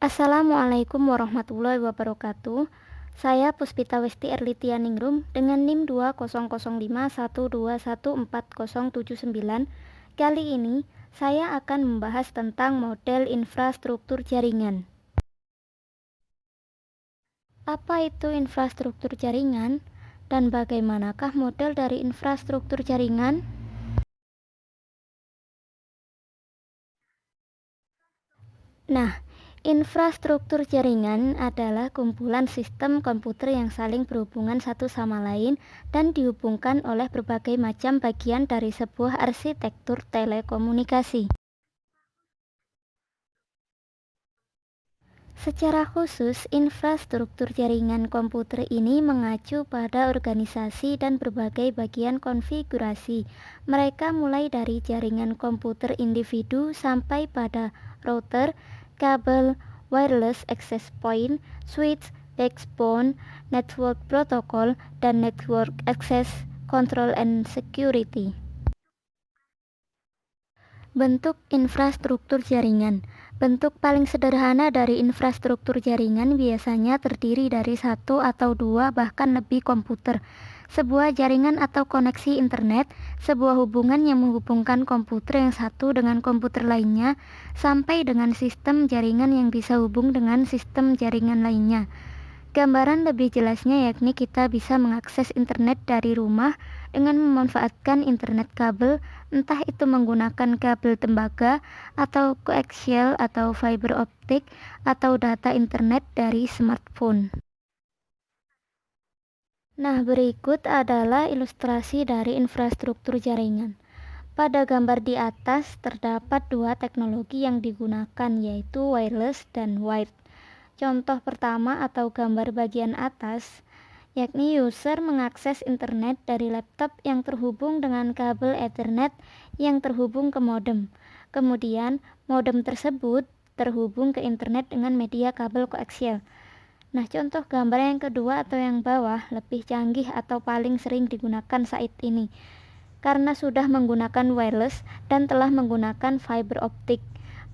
Assalamualaikum warahmatullahi wabarakatuh. Saya Puspita Westi Erlitianingrum dengan NIM 20051214079. Kali ini saya akan membahas tentang model infrastruktur jaringan. Apa itu infrastruktur jaringan dan bagaimanakah model dari infrastruktur jaringan? Nah, infrastruktur jaringan adalah kumpulan sistem komputer yang saling berhubungan satu sama lain dan dihubungkan oleh berbagai macam bagian dari sebuah arsitektur telekomunikasi. Secara khusus, infrastruktur jaringan komputer ini mengacu pada organisasi dan berbagai bagian konfigurasi. Mereka mulai dari jaringan komputer individu sampai pada router, kabel, wireless access point, switch, backbone, network protocol, dan network access control and security. Bentuk infrastruktur jaringan. Bentuk paling sederhana dari infrastruktur jaringan biasanya terdiri dari satu atau dua bahkan lebih komputer. Sebuah jaringan atau koneksi internet, sebuah hubungan yang menghubungkan komputer yang satu dengan komputer lainnya, sampai dengan sistem jaringan yang bisa hubung dengan sistem jaringan lainnya. Gambaran lebih jelasnya yakni kita bisa mengakses internet dari rumah dengan memanfaatkan internet kabel, entah itu menggunakan kabel tembaga atau koaksial atau fiber optik atau data internet dari smartphone. Nah, berikut adalah ilustrasi dari infrastruktur jaringan. Pada gambar di atas terdapat dua teknologi yang digunakan, yaitu wireless dan wired. Contoh pertama atau gambar bagian atas, yakni user mengakses internet dari laptop yang terhubung dengan kabel Ethernet yang terhubung ke modem. Kemudian, modem tersebut terhubung ke internet dengan media kabel koaksial. Nah, contoh gambar yang kedua atau yang bawah lebih canggih atau paling sering digunakan saat ini karena sudah menggunakan wireless dan telah menggunakan fiber optik.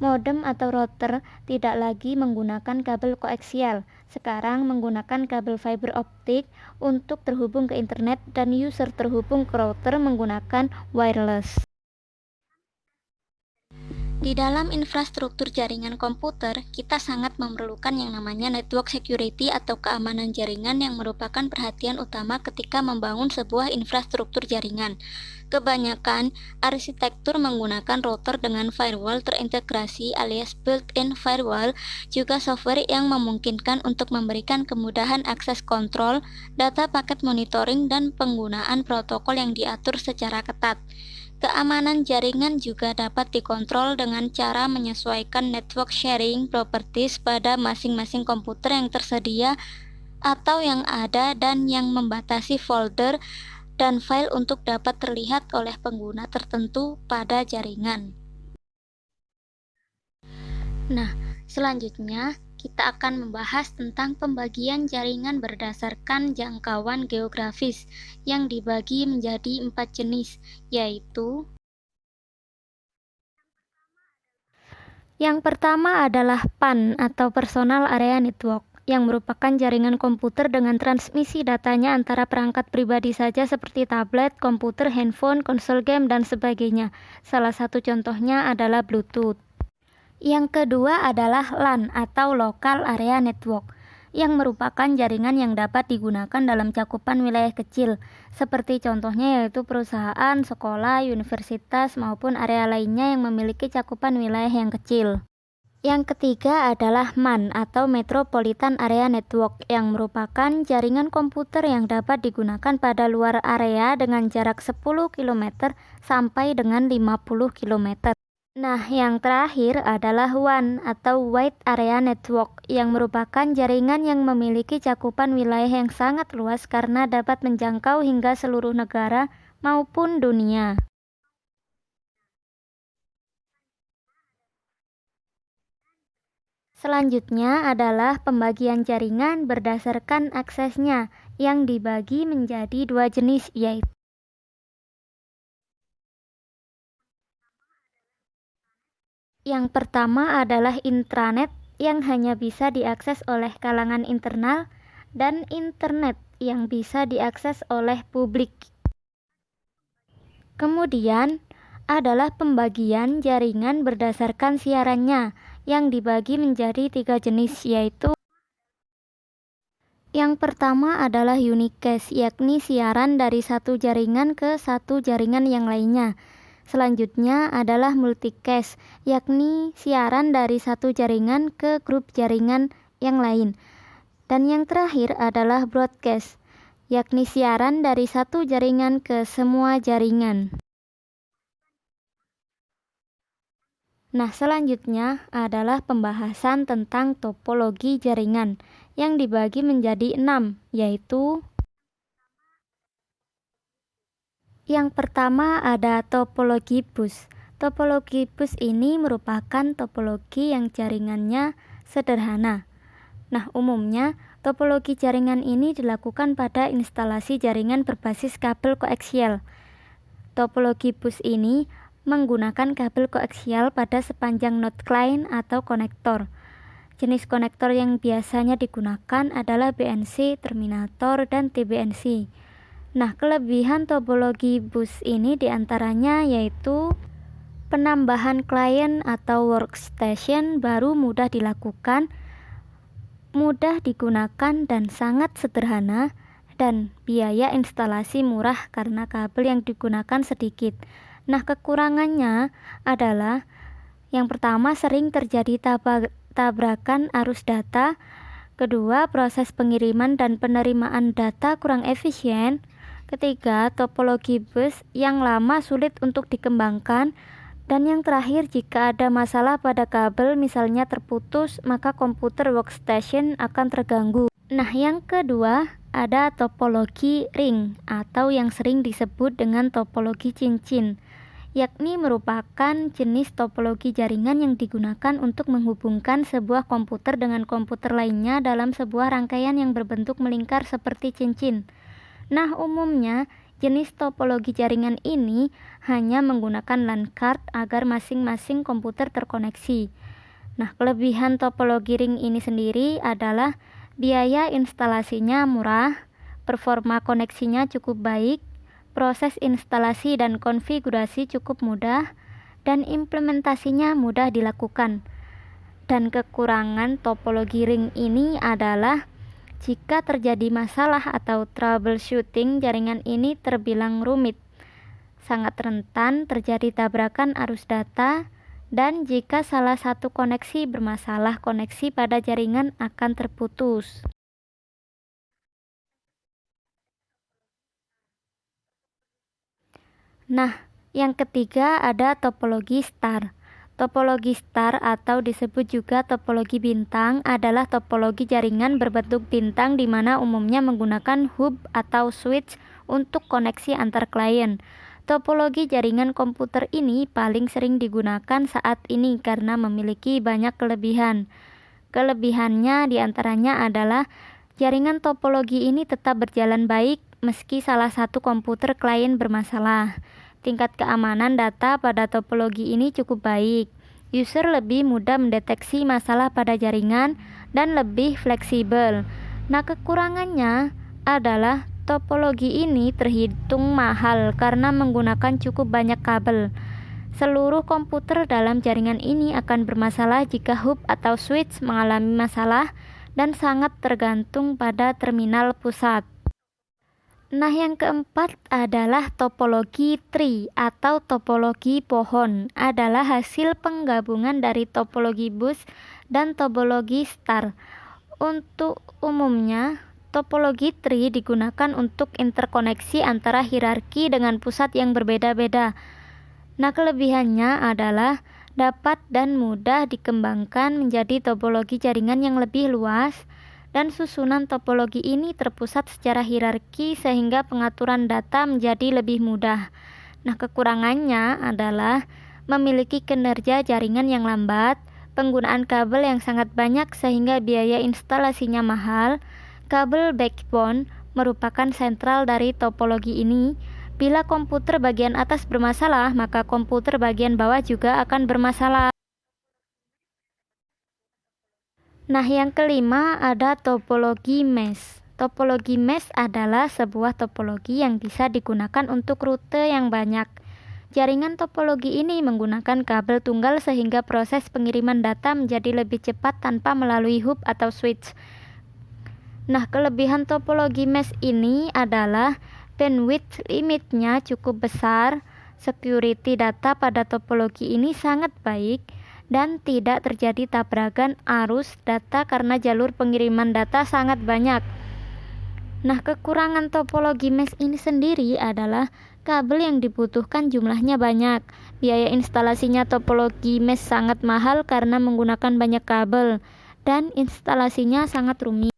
Modem atau router tidak lagi menggunakan kabel koaksial, sekarang menggunakan kabel fiber optik untuk terhubung ke internet dan user terhubung ke router menggunakan wireless. Di dalam infrastruktur jaringan komputer, kita sangat memerlukan yang namanya network security atau keamanan jaringan yang merupakan perhatian utama ketika membangun sebuah infrastruktur jaringan. Kebanyakan arsitektur menggunakan router dengan firewall terintegrasi alias built-in firewall, juga software yang memungkinkan untuk memberikan kemudahan akses kontrol, data paket monitoring, dan penggunaan protokol yang diatur secara ketat. Keamanan jaringan juga dapat dikontrol dengan cara menyesuaikan network sharing properties pada masing-masing komputer yang tersedia atau yang ada dan yang membatasi folder dan file untuk dapat terlihat oleh pengguna tertentu pada jaringan. Nah, selanjutnya kita akan membahas tentang pembagian jaringan berdasarkan jangkauan geografis yang dibagi menjadi 4 jenis, yaitu yang pertama adalah PAN atau Personal Area Network, yang merupakan jaringan komputer dengan transmisi datanya antara perangkat pribadi saja seperti tablet, komputer, handphone, konsol game, dan sebagainya. Salah satu contohnya adalah Bluetooth. Yang kedua adalah LAN atau Local Area Network, yang merupakan jaringan yang dapat digunakan dalam cakupan wilayah kecil, seperti contohnya yaitu perusahaan, sekolah, universitas, maupun area lainnya yang memiliki cakupan wilayah yang kecil. Yang ketiga adalah MAN atau Metropolitan Area Network, yang merupakan jaringan komputer yang dapat digunakan pada luar area dengan jarak 10 km sampai dengan 50 km. Nah, yang terakhir adalah WAN atau Wide Area Network, yang merupakan jaringan yang memiliki cakupan wilayah yang sangat luas karena dapat menjangkau hingga seluruh negara maupun dunia. Selanjutnya adalah pembagian jaringan berdasarkan aksesnya, yang dibagi menjadi dua jenis, yaitu yang pertama adalah intranet yang hanya bisa diakses oleh kalangan internal, dan internet yang bisa diakses oleh publik. Kemudian adalah pembagian jaringan berdasarkan siarannya yang dibagi menjadi 3 jenis, yaitu yang pertama adalah unicast, yakni siaran dari satu jaringan ke satu jaringan yang lainnya. Selanjutnya adalah multicast, yakni siaran dari satu jaringan ke grup jaringan yang lain. Dan yang terakhir adalah broadcast, yakni siaran dari satu jaringan ke semua jaringan. Nah, selanjutnya adalah pembahasan tentang topologi jaringan yang dibagi menjadi 6, yaitu yang pertama ada topologi bus. Topologi bus ini merupakan topologi yang jaringannya sederhana. Nah, umumnya topologi jaringan ini dilakukan pada instalasi jaringan berbasis kabel koaksial. Topologi bus ini menggunakan kabel koaksial pada sepanjang node client atau konektor. Jenis konektor yang biasanya digunakan adalah BNC, terminator, dan TBNC. Nah, kelebihan topologi bus ini diantaranya yaitu penambahan klien atau workstation baru mudah dilakukan, mudah digunakan dan sangat sederhana, dan biaya instalasi murah karena kabel yang digunakan sedikit. Nah, kekurangannya adalah yang pertama sering terjadi tabrakan arus data, kedua proses pengiriman dan penerimaan data kurang efisien, ketiga topologi bus yang lama sulit untuk dikembangkan, dan yang terakhir jika ada masalah pada kabel misalnya terputus maka komputer workstation akan terganggu. Nah, yang kedua ada topologi ring atau yang sering disebut dengan topologi cincin, yakni merupakan jenis topologi jaringan yang digunakan untuk menghubungkan sebuah komputer dengan komputer lainnya dalam sebuah rangkaian yang berbentuk melingkar seperti cincin. Nah, umumnya jenis topologi jaringan ini hanya menggunakan LAN card agar masing-masing komputer terkoneksi. Nah, kelebihan topologi ring ini sendiri adalah biaya instalasinya murah, performa koneksinya cukup baik, proses instalasi dan konfigurasi cukup mudah, dan implementasinya mudah dilakukan. Dan kekurangan topologi ring ini adalah jika terjadi masalah atau troubleshooting, jaringan ini terbilang rumit, sangat rentan terjadi tabrakan arus data, dan jika salah satu koneksi bermasalah, koneksi pada jaringan akan terputus. Nah, yang ketiga ada topologi star. Topologi star atau disebut juga topologi bintang adalah topologi jaringan berbentuk bintang di mana umumnya menggunakan hub atau switch untuk koneksi antar klien. Topologi jaringan komputer ini paling sering digunakan saat ini karena memiliki banyak kelebihan. Kelebihannya diantaranya adalah jaringan topologi ini tetap berjalan baik meski salah satu komputer klien bermasalah. Tingkat keamanan data pada topologi ini cukup baik. User lebih mudah mendeteksi masalah pada jaringan dan lebih fleksibel. Nah, kekurangannya adalah topologi ini terhitung mahal karena menggunakan cukup banyak kabel. Seluruh komputer dalam jaringan ini akan bermasalah jika hub atau switch mengalami masalah dan sangat tergantung pada terminal pusat. Nah, yang keempat adalah topologi tree atau topologi pohon, adalah hasil penggabungan dari topologi bus dan topologi star. Untuk umumnya, topologi tree digunakan untuk interkoneksi antara hierarki dengan pusat yang berbeda-beda. Nah, kelebihannya adalah dapat dan mudah dikembangkan menjadi topologi jaringan yang lebih luas, dan susunan topologi ini terpusat secara hierarki sehingga pengaturan data menjadi lebih mudah. Nah, kekurangannya adalah memiliki kinerja jaringan yang lambat, penggunaan kabel yang sangat banyak sehingga biaya instalasinya mahal. Kabel backbone merupakan sentral dari topologi ini. Bila komputer bagian atas bermasalah, maka komputer bagian bawah juga akan bermasalah. Nah, yang kelima ada topologi mesh. Topologi mesh adalah sebuah topologi yang bisa digunakan untuk rute yang banyak. Jaringan topologi ini menggunakan kabel tunggal sehingga proses pengiriman data menjadi lebih cepat tanpa melalui hub atau switch. Nah, kelebihan topologi mesh ini adalah bandwidth limitnya cukup besar, security data pada topologi ini sangat baik, dan tidak terjadi tabrakan arus data karena jalur pengiriman data sangat banyak. Nah, kekurangan topologi mesh ini sendiri adalah kabel yang dibutuhkan jumlahnya banyak. Biaya instalasinya topologi mesh sangat mahal karena menggunakan banyak kabel, dan instalasinya sangat rumit.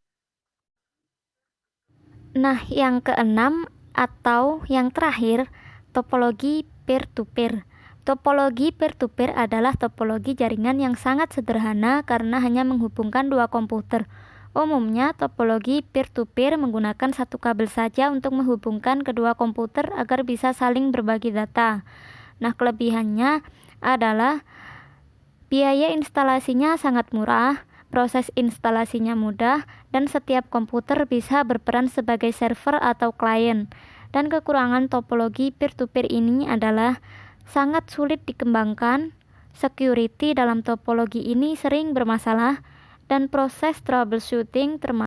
Nah, yang keenam atau yang terakhir, topologi peer-to-peer. Topologi peer-to-peer adalah topologi jaringan yang sangat sederhana karena hanya menghubungkan dua komputer. Umumnya, topologi peer-to-peer menggunakan satu kabel saja untuk menghubungkan kedua komputer agar bisa saling berbagi data. Nah, kelebihannya adalah biaya instalasinya sangat murah, proses instalasinya mudah, dan setiap komputer bisa berperan sebagai server atau klien. Dan kekurangan topologi peer-to-peer ini adalah sangat sulit dikembangkan, security dalam topologi ini sering bermasalah, dan proses troubleshooting termasuk